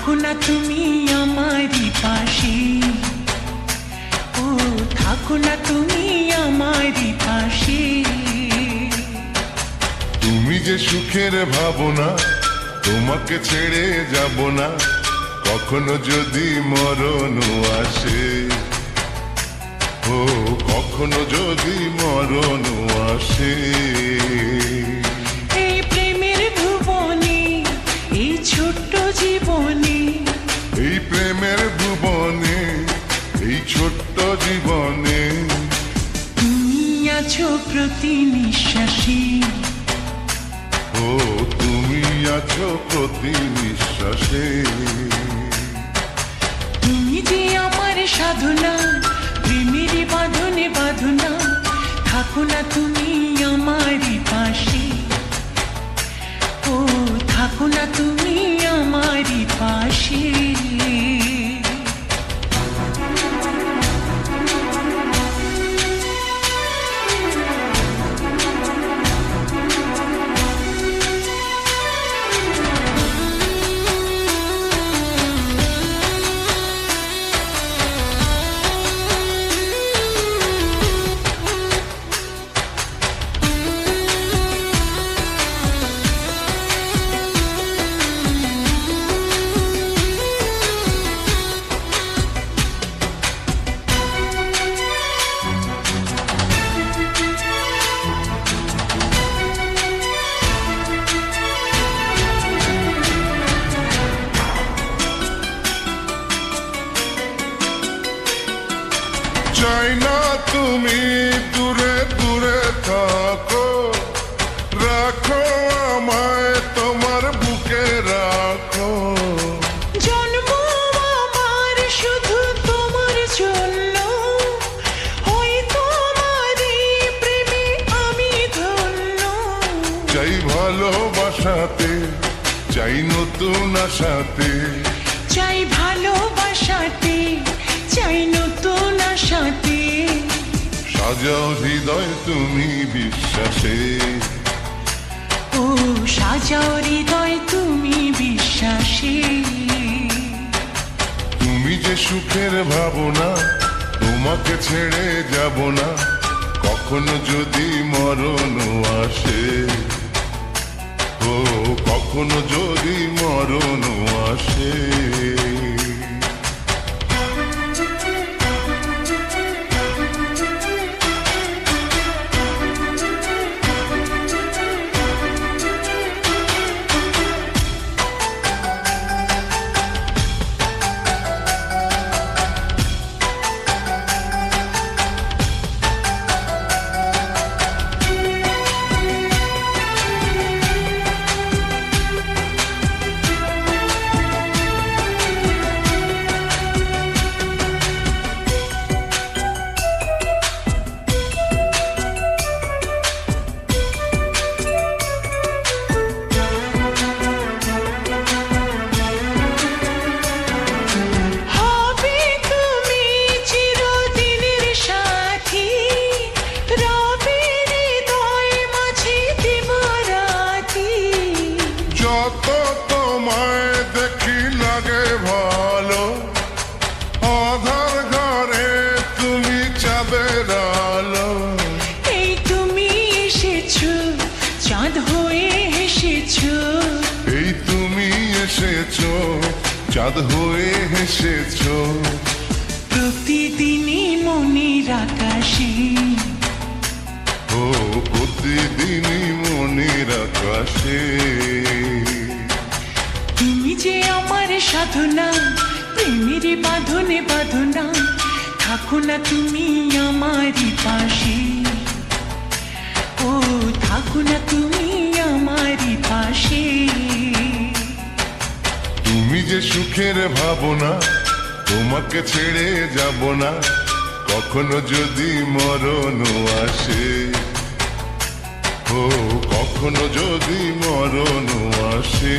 থাকো না তুমি আমারই পাশে, ও থাকো না তুমি আমারই পাশে। তুমি যে সুখের ভাবনা, তোমাকে ছেড়ে যাব না কখনো যদি মরণ আসে, ও কখনো যদি মরণ আসে। এই প্রেমের ভুবনে, এই ছোট্ট জীবনে, এই প্রেমের ভুবনে, এই ছোট্ট জীবনে তুমি আছো প্রতি নিঃশ্বাসে, ও তুমি আছো প্রতি নিঃশ্বাসে। তুমি যে আমার সাধনা, প্রেমের বাঁধনে বাঁধনা, থাকো না তুমি আমারই পাশে, ও থাকো না তুমি আমারই পাশে। চাই না তুমি দূরে দূরে থাকো, রাখো আমায় তোমার বুকে রাখো। জন্ম আমার শুধু তোমার জন্য, ওই তোমারই প্রেমে আমি ধন্য। চাই ভালোবাসাতে, চাই নতুন আশাতে, চাই ভালোবাসাতে, চাই নতুন আশাতে। সাজাও হৃদয় তুমি বিশ্বাসে, ও সাজাও হৃদয় তুমি বিশ্বাসে। তুমি যে সুখের ভাবনা, তোমাকে ছেড়ে যাব না কখনো যদি মরণ আসে, ও কখনো যদি মরণ আসে। যত তোমায় দেখি লাগে ভালো, আধার ঘরে তুমি চাঁদের আলো। এই তুমি এসেছো, চাঁদ হয়ে হেসেছো। এই তুমি এসেছো, চাঁদ হয়ে হেসেছো। প্রতিদিনই মনের আকাশে, ও প্রতিদিনই মনের আকাশে। তুমি যে আমার সাধনা, প্রেমের বাঁধনে বাঁধনা, থাকো না তুমি আমারই পাশে, ও থাকো না তুমি আমারই পাশে। তুমি যে সুখের ভাবনা, তোমাকে ছেড়ে যাব না কখনো যদি মরণ আসে, ও কখনো যদি মরণ আসে।